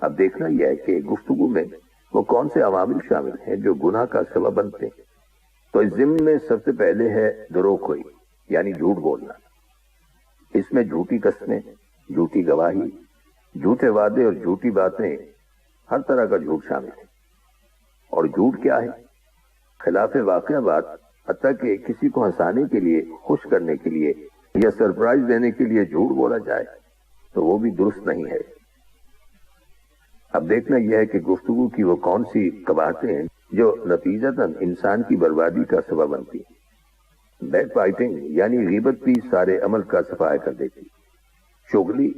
اب دیکھنا یہ ہے کہ گفتگو میں وہ کون سے عوامل شامل ہیں جو گناہ کا سبب بنتے ہیں۔ تو اس ضمن میں سب سے پہلے ہے دروغ گوئی، یعنی جھوٹ بولنا۔ اس میں جھوٹی قسمیں، جھوٹی گواہی، جھوٹے وعدے اور جھوٹی باتیں، ہر طرح کا جھوٹ شامل ہے۔ اور جھوٹ کیا ہے؟ خلاف واقعہ بات، حتیٰ کہ کسی کو ہنسانے کے لیے، خوش کرنے کے لیے یا سرپرائز دینے کے لیے جھوٹ بولا جائے تو وہ بھی درست نہیں ہے۔ اب دیکھنا یہ ہے کہ گفتگو کی وہ کون سی قباحتیں ہیں جو نتیجتاً انسان کی بربادی کا سبب بنتی ہیں۔ بیک بائٹنگ یعنی غیبت بھی سارے عمل کا صفایا کر دیتی۔ چغلی،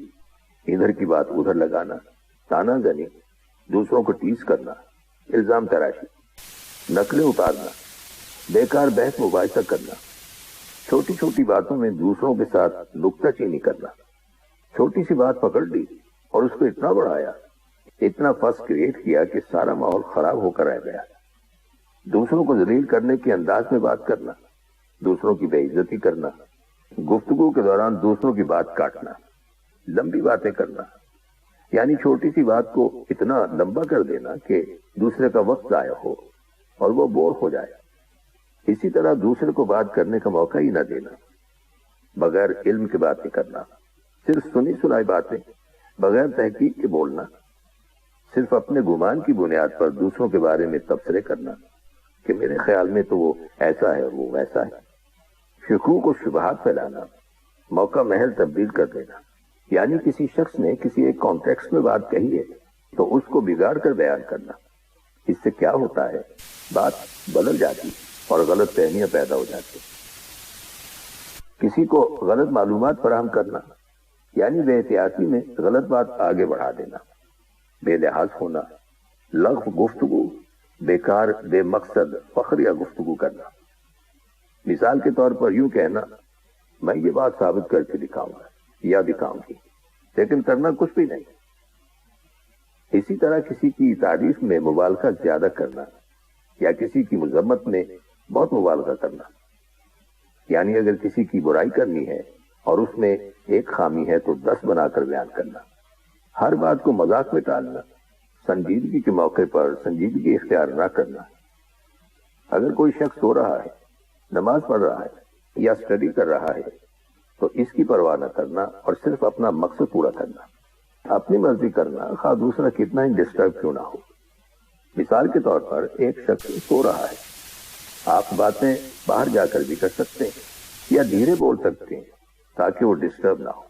ادھر کی بات ادھر لگانا، تانا زنی، دوسروں کو ٹیز کرنا، الزام تراشی، نقلیں اتارنا، بیکار بحث مباحثہ کرنا، چھوٹی چھوٹی باتوں میں دوسروں کے ساتھ نکتہ چینی کرنا، چھوٹی سی بات پکڑ لی اور اس کو اتنا بڑھایا، اتنا فس کریٹ کیا کہ سارا ماحول خراب ہو کر رہ گیا۔ دوسروں کو ذلیل کرنے کے انداز میں بات کرنا، دوسروں کی بے عزتی کرنا، گفتگو کے دوران دوسروں کی بات کاٹنا، لمبی باتیں کرنا، یعنی چھوٹی سی بات کو اتنا لمبا کر دینا کہ دوسرے کا وقت ضائع ہو اور وہ بور ہو جائے۔ اسی طرح دوسرے کو بات کرنے کا موقع ہی نہ دینا، بغیر علم کی باتیں کرنا، صرف سنی سنائی باتیں، بغیر تحقیق کے بولنا، صرف اپنے گمان کی بنیاد پر دوسروں کے بارے میں تبصرے کرنا کہ میرے خیال میں تو وہ ایسا ہے، وہ ویسا ہے، شکوک و شبہات پھیلانا، موقع محل تبدیل کر دینا، یعنی کسی شخص نے کسی ایک کانٹیکسٹ میں بات کہی ہے تو اس کو بگاڑ کر بیان کرنا۔ اس سے کیا ہوتا ہے؟ بات بدل جاتی اور غلط فہمیاں پیدا ہو جاتی۔ کسی کو غلط معلومات فراہم کرنا، یعنی بے احتیاطی میں غلط بات آگے بڑھا دینا، بے لحاظ ہونا، لغو گفتگو، بیکار بے مقصد فخریہ گفتگو کرنا۔ مثال کے طور پر یوں کہنا، میں یہ بات ثابت کر کے دکھاؤں گا یا دکھاؤں گی، لیکن کرنا کچھ بھی نہیں۔ اسی طرح کسی کی تعریف میں مبالغہ زیادہ کرنا یا کسی کی مذمت میں بہت مبالغہ کرنا، یعنی اگر کسی کی برائی کرنی ہے اور اس میں ایک خامی ہے تو 10 بنا کر بیان کرنا، ہر بات کو مذاق میں ٹالنا، سنجیدگی کے موقع پر سنجیدگی اختیار نہ کرنا۔ اگر کوئی شخص سو رہا ہے، نماز پڑھ رہا ہے یا اسٹڈی کر رہا ہے تو اس کی پرواہ نہ کرنا اور صرف اپنا مقصد پورا کرنا، اپنی مرضی کرنا، خواہ دوسرا کتنا ہی ڈسٹرب کیوں نہ ہو۔ مثال کے طور پر ایک شخص سو رہا ہے، آپ باتیں باہر جا کر بھی کر سکتے ہیں یا دھیرے بول سکتے ہیں تاکہ وہ ڈسٹرب نہ ہو۔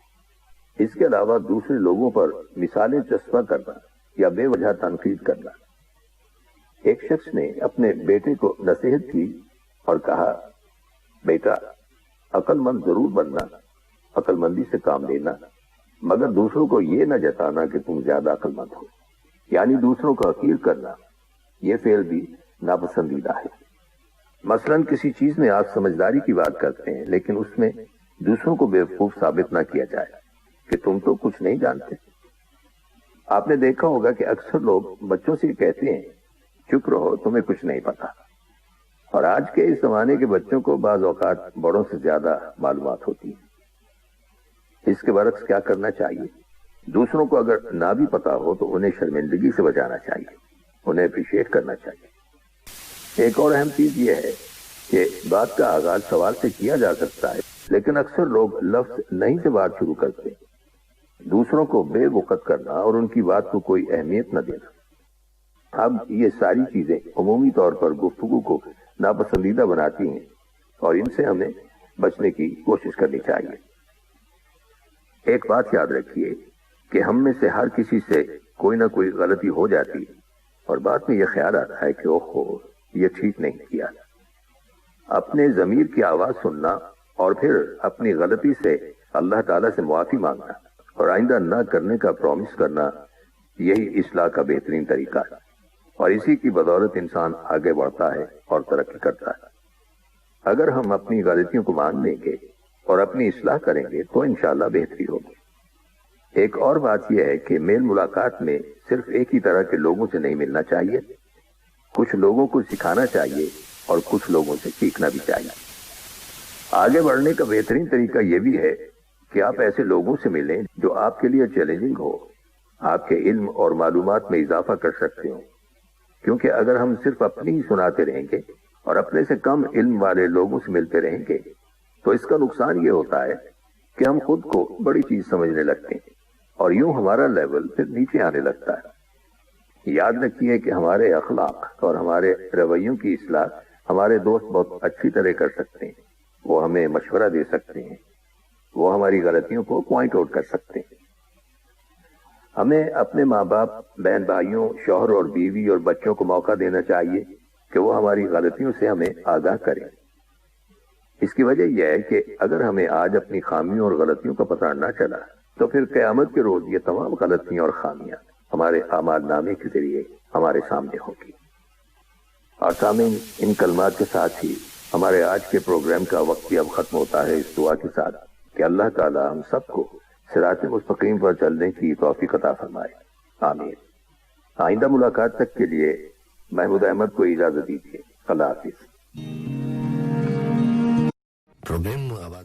اس کے علاوہ دوسرے لوگوں پر مثالیں چسپاں کرنا یا بے وجہ تنقید کرنا۔ ایک شخص نے اپنے بیٹے کو نصیحت کی اور کہا، بیٹا عقل مند ضرور بننا، عقل مندی سے کام لینا، مگر دوسروں کو یہ نہ جتانا کہ تم زیادہ عقل مند ہو، یعنی دوسروں کو حقیر کرنا، یہ فعل بھی ناپسندیدہ ہے۔ مثلا کسی چیز میں آپ سمجھداری کی بات کرتے ہیں لیکن اس میں دوسروں کو بیوقوف ثابت نہ کیا جائے کہ تم تو کچھ نہیں جانتے۔ آپ نے دیکھا ہوگا کہ اکثر لوگ بچوں سے کہتے ہیں، چپ رہو تمہیں کچھ نہیں پتا، اور آج کے اس زمانے کے بچوں کو بعض اوقات بڑوں سے زیادہ معلومات ہوتی ہیں۔ اس کے برعکس کیا کرنا چاہیے؟ دوسروں کو اگر نہ بھی پتا ہو تو انہیں شرمندگی سے بچانا چاہیے، انہیں اپریشیٹ کرنا چاہیے۔ ایک اور اہم چیز یہ ہے کہ بات کا آغاز سوال سے کیا جا سکتا ہے، لیکن اکثر لوگ لفظ نہیں سے بات شروع کرتے ہیں۔ دوسروں کو بے وقت کرنا اور ان کی بات کو کوئی اہمیت نہ دینا۔ اب یہ ساری چیزیں عمومی طور پر گفتگو کو ناپسندیدہ بناتی ہیں اور ان سے ہمیں بچنے کی کوشش کرنی چاہیے۔ ایک بات یاد رکھیے کہ ہم میں سے ہر کسی سے کوئی نہ کوئی غلطی ہو جاتی ہے اور بعد میں یہ خیال آتا ہے کہ اوہو یہ ٹھیک نہیں کیا۔ اپنے ضمیر کی آواز سننا اور پھر اپنی غلطی سے اللہ تعالیٰ سے معافی مانگنا اور آئندہ نہ کرنے کا پرومس کرنا، یہی اصلاح کا بہترین طریقہ ہے، اور اسی کی بدولت انسان آگے بڑھتا ہے اور ترقی کرتا ہے۔ اگر ہم اپنی غلطیوں کو مان لیں گے اور اپنی اصلاح کریں گے تو انشاءاللہ بہتری ہوگی۔ ایک اور بات یہ ہے کہ میل ملاقات میں صرف ایک ہی طرح کے لوگوں سے نہیں ملنا چاہیے، کچھ لوگوں کو سکھانا چاہیے اور کچھ لوگوں سے سیکھنا بھی چاہیے۔ آگے بڑھنے کا بہترین طریقہ یہ بھی ہے کہ آپ ایسے لوگوں سے ملیں جو آپ کے لیے چیلنجنگ ہو، آپ کے علم اور معلومات میں اضافہ کر سکتے ہوں، کیونکہ اگر ہم صرف اپنی ہی سناتے رہیں گے اور اپنے سے کم علم والے لوگوں سے ملتے رہیں گے تو اس کا نقصان یہ ہوتا ہے کہ ہم خود کو بڑی چیز سمجھنے لگتے ہیں اور یوں ہمارا لیول پھر نیچے آنے لگتا ہے۔ یاد رکھیے کہ ہمارے اخلاق اور ہمارے رویوں کی اصلاح ہمارے دوست بہت اچھی طرح کر سکتے ہیں، وہ ہمیں مشورہ دے سکتے ہیں، وہ ہماری غلطیوں کو پوائنٹ آؤٹ کر سکتے ہیں۔ ہمیں اپنے ماں باپ، بہن بھائیوں، شوہر اور بیوی اور بچوں کو موقع دینا چاہیے کہ وہ ہماری غلطیوں سے ہمیں آگاہ کریں۔ اس کی وجہ یہ ہے کہ اگر ہمیں آج اپنی خامیوں اور غلطیوں کا پتہ نہ چلا تو پھر قیامت کے روز یہ تمام غلطیاں اور خامیاں ہمارے اعمال نامے کے ذریعے ہمارے سامنے ہوگی۔ اور سامعین، ان کلمات کے ساتھ ہی ہمارے آج کے پروگرام کا وقت بھی اب ختم ہوتا ہے، اس دعا کے ساتھ کہ اللہ تعالی ہم سب کو صراط مستقیم پر چلنے کی توفیق عطا فرمائے، آمین۔ آئندہ ملاقات تک کے لیے محمود احمد کو اجازت دیجیے۔ اللہ حافظ۔ پروگرام